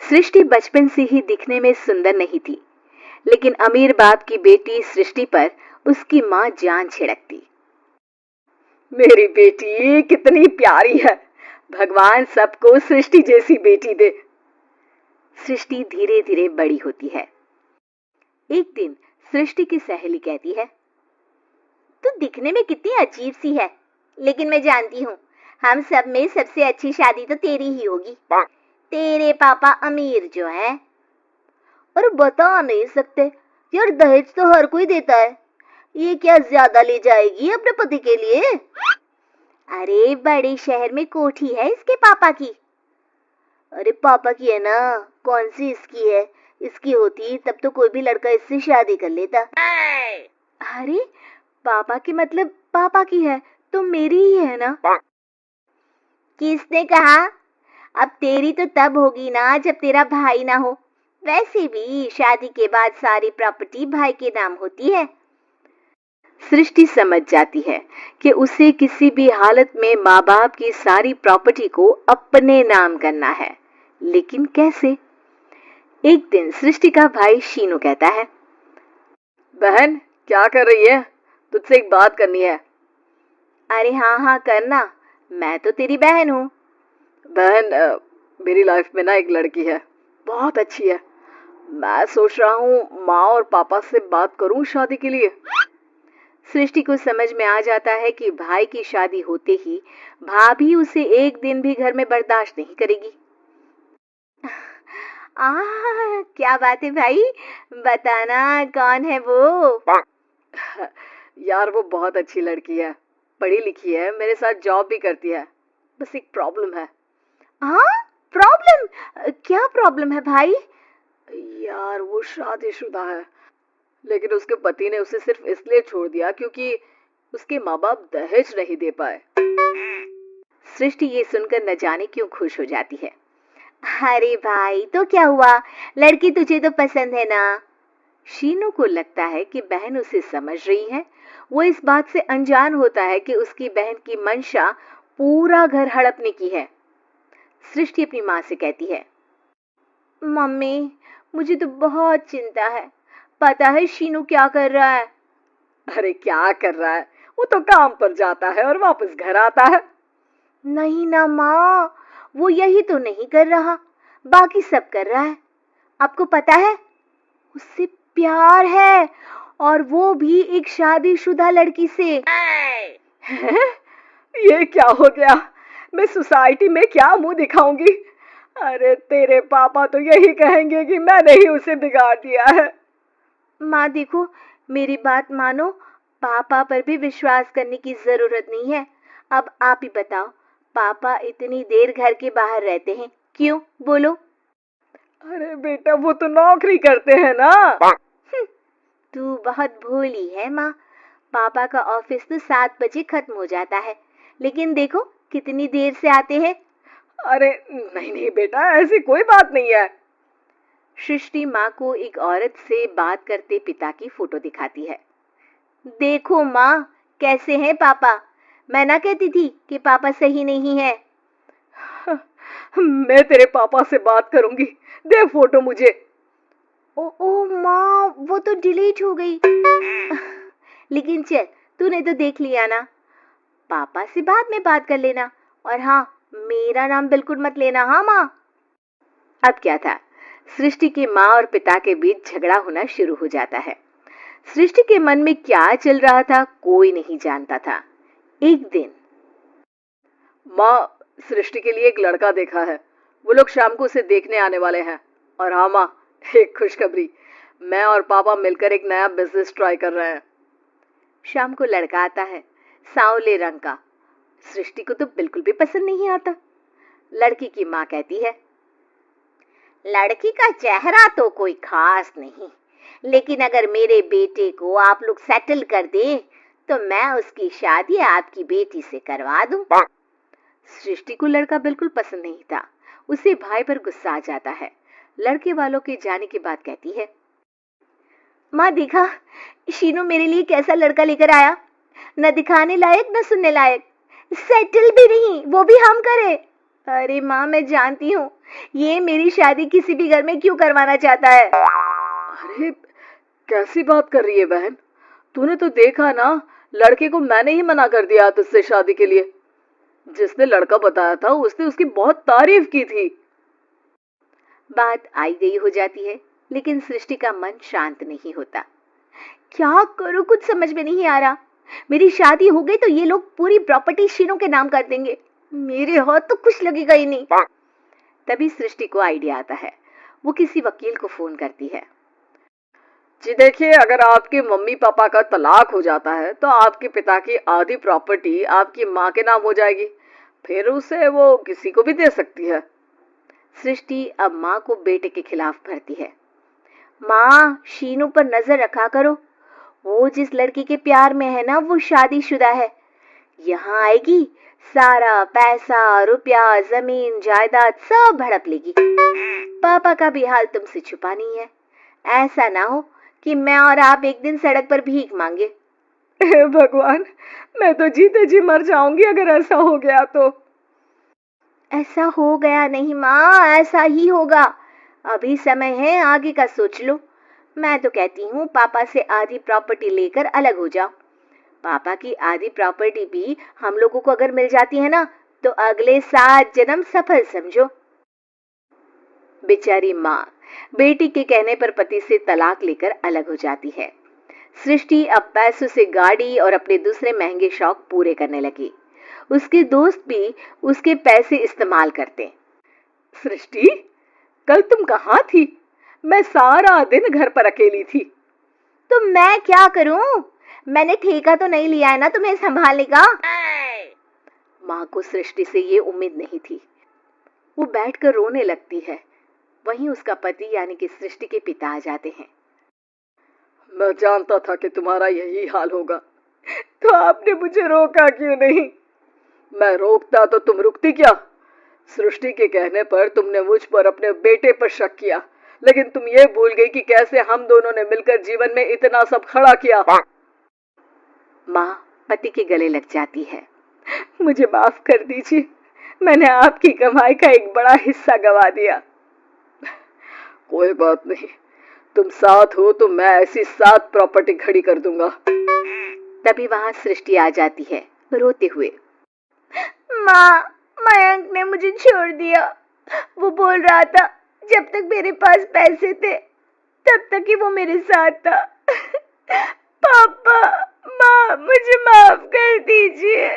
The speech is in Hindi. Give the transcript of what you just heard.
सृष्टि बचपन से ही दिखने में सुंदर नहीं थी, लेकिन अमीर बाप की बेटी सृष्टि पर उसकी माँ जान छिड़कती। मेरी बेटी कितनी प्यारी है, भगवान सबको सृष्टि जैसी बेटी दे। सृष्टि धीरे धीरे बड़ी होती है। एक दिन सृष्टि की सहेली कहती है, तू दिखने में कितनी अजीब सी है, लेकिन मैं जानती हूँ हम सब में सबसे अच्छी शादी तो तेरी ही होगी। तेरे पापा अमीर जो है। और बता नहीं सकते यार, दहेज तो हर कोई देता है, ये क्या ज्यादा ले जाएगी अपने पति के लिए? अरे बड़े शहर में कोठी है इसके पापा की। अरे पापा की है ना, कौन सी इसकी है? इसकी होती तब तो कोई भी लड़का इससे शादी कर लेता। अरे पापा की मतलब पापा की है तो मेरी ही है ना? किसने कहा? अब तेरी तो तब होगी ना जब तेरा भाई ना हो। वैसे भी शादी के बाद सारी प्रॉपर्टी भाई के नाम होती है। सृष्टि समझ जाती है कि उसे किसी भी हालत में माँ बाप की सारी प्रॉपर्टी को अपने नाम करना है, लेकिन कैसे? एक दिन सृष्टि का भाई शीनू कहता है, बहन क्या कर रही है? तुझसे एक बात करनी है। अरे हाँ हाँ करना, मैं तो तेरी बहन हूँ। बहन मेरी लाइफ में ना एक लड़की है, बहुत अच्छी है। मैं सोच रहा हूँ माँ और पापा से बात करूँ शादी के लिए। सृष्टि को समझ में आ जाता है कि भाई की शादी होते ही भाभी उसे एक दिन भी घर में बर्दाश्त नहीं करेगी। क्या बात है भाई, बताना कौन है वो? यार वो बहुत अच्छी लड़की है, पढ़ी लिखी है, मेरे साथ जॉब भी करती है, बस एक प्रॉब्लम है। हाँ प्रॉब्लम? क्या प्रॉब्लम है भाई? यार वो शादीशुदा है, लेकिन उसके पति ने उसे सिर्फ इसलिए छोड़ दिया क्योंकि उसके माँ बाप दहेज नहीं दे पाए। सृष्टि ये सुनकर न जाने क्यों खुश हो जाती है। अरे भाई तो क्या हुआ, लड़की तुझे तो पसंद है ना? शीनू को लगता है कि बहन उसे समझ रही है। वो इस बात से अनजान होता है कि उसकी बहन की मंशा पूरा घर हड़पने की है। सृष्टि अपनी माँ से कहती है, मम्मी मुझे तो बहुत चिंता है, पता है शीनू क्या कर रहा है? अरे क्या कर रहा है, वो तो काम पर जाता है और वापस घर आता है। नहीं ना माँ, वो यही तो नहीं कर रहा, बाकी सब कर रहा है। आपको पता है उससे प्यार है, और वो भी एक शादीशुदा लड़की से। ये क्या हो गया, मैं सोसाइटी में क्या मुंह दिखाऊंगी? अरे तेरे पापा तो यही कहेंगे कि मैंने ही उसे बिगाड़ दिया है। माँ देखो मेरी बात मानो, पापा पर भी विश्वास करने की जरूरत नहीं है। अब आप ही बताओ, पापा इतनी देर घर के बाहर रहते हैं क्यों, बोलो? अरे बेटा वो तो नौकरी करते हैं ना। तू बहुत भोली है माँ, पापा का ऑफिस तो 7 बजे खत्म हो जाता है, लेकिन देखो कितनी देर से आते हैं। अरे नहीं नहीं बेटा, ऐसी कोई बात नहीं है। सृष्टि माँ को एक औरत से बात करते पिता की फोटो दिखाती है। देखो माँ कैसे हैं पापा, मैं ना कहती थी कि पापा सही नहीं है। मैं तेरे पापा से बात करूंगी, दे फोटो मुझे। ओ माँ वो तो डिलीट हो गई। लेकिन चल तूने तो देख लिया ना, पापा से बाद में बात कर लेना, और हाँ मेरा नाम बिल्कुल मत लेना। हाँ माँ। अब क्या था, सृष्टि के माँ और पिता के बीच झगड़ा होना शुरू हो जाता है। सृष्टि के मन में क्या चल रहा था कोई नहीं जानता था। एक दिन, माँ सृष्टि के लिए एक लड़का देखा है, वो लोग शाम को उसे देखने आने वाले हैं। और हाँ माँ एक खुशखबरी, मैं और पापा मिलकर एक नया बिजनेस ट्राई कर रहे हैं। शाम को लड़का आता है, सांवले रंग का। सृष्टि को तो बिल्कुल भी पसंद नहीं आता। लड़की की माँ कहती है, लड़की का चेहरा तो कोई खास नहीं, लेकिन अगर मेरे बेटे को आप लोग सेटल कर दे तो मैं उसकी शादी आपकी बेटी से करवा दूं। सृष्टि को लड़का बिल्कुल पसंद नहीं था, उसे भाई पर गुस्सा आ जाता है। लड़के वालों के जाने के बाद कहती है, माँ देखा शीनू मेरे लिए कैसा लड़का लेकर आया, न दिखाने लायक न सुनने लायक, सेटल भी नहीं, वो भी हम करे। अरे माँ, मैं जानती हूँ ये मेरी शादी किसी भी घर में क्यों करवाना चाहता है। अरे कैसी बात कर रही है बहन, तूने तो देखा ना, लड़के को मैंने ही मना कर दिया तुझसे शादी के लिए। जिसने लड़का बताया था उसने उसकी बहुत तारीफ की थी। बात आई गई हो जाती है, लेकिन सृष्टि का मन शांत नहीं होता। क्या करूं, कुछ समझ में नहीं आ रहा। मेरी शादी हो गई तो ये लोग पूरी प्रॉपर्टी शीनू के नाम कर देंगे, मेरे हाथ तो कुछ लगेगा ही नहीं। तभी सृष्टि को आइडिया आता है। वो किसी वकील को फोन करती है। जी देखिए, अगर आपके मम्मी पापा का तलाक हो जाता है तो आपके पिता की आधी प्रॉपर्टी आपकी माँ के नाम हो जाएगी, फिर उसे वो किसी को भी दे सकती है। सृष्टि अब माँ को बेटे के खिलाफ भरती है। माँ, शीनू पर नजर रखा करो। वो जिस लड़की के प्यार में है ना, वो शादीशुदा है। यहाँ आएगी, सारा पैसा, रुपया, जमीन, जायदाद सब हड़प लेगी। पापा का भी हाल तुमसे छुपा नहीं है। ऐसा ना हो कि मैं और आप एक दिन सड़क पर भीख मांगे। हे भगवान, मैं तो जीते जी मर जाऊंगी अगर ऐसा हो गया तो। ऐसा हो गया नहीं माँ, ऐसा ही होगा। अभी समय है, आगे का सोच लो। मैं तो कहती हूँ पापा से आधी प्रॉपर्टी लेकर अलग हो जाओ। पापा की आधी प्रॉपर्टी भी हम लोगों को अगर मिल जाती है ना, तो अगले 7 जन्म सफल समझो। बेचारी माँ बेटी के कहने पर पति से तलाक लेकर अलग हो जाती है। सृष्टि अब पैसों से गाड़ी और अपने दूसरे महंगे शौक पूरे करने लगी। उसके दोस्त भी उसके पैसे इस्तेमाल करते। सृष्टि, कल तुम कहाँ थी? मैं सारा दिन घर पर अकेली थी। तो मैं क्या करूं? मैंने ठेका तो नहीं लिया है ना तुम्हें संभालने का। माँ को सृष्टि से ये उम्मीद नहीं थी। वो बैठकर रोने लगती है। वहीं उसका पति यानी कि सृष्टि के पिता आ जाते हैं। मैं जानता था कि तुम्हारा यही हाल होगा, तो आपने मुझे रोका क्यों नहीं? मैं रोकता तो तुम रुकती क्या? सृष्टि के कहने पर तुमने मुझ पर अपने बेटे पर शक किया, लेकिन तुम ये भूल गई कि कैसे हम दोनों ने मिलकर जीवन में इतना सब खड़ा किया। माँ पति के गले लग जाती है। मुझे माफ कर दीजिए, मैंने आपकी कमाई का एक बड़ा हिस्सा गवा दिया। कोई बात नहीं, तुम साथ हो तो मैं ऐसी 7 प्रॉपर्टी खड़ी कर दूंगा। तभी वहां सृष्टि आ जाती है रोते हुए। माँ, मयंक ने मुझे छोड़ दिया। वो बोल रहा था जब तक मेरे पास पैसे थे तब तक ही वो मेरे साथ था। पापा, माँ, मुझे माफ कर दीजिए।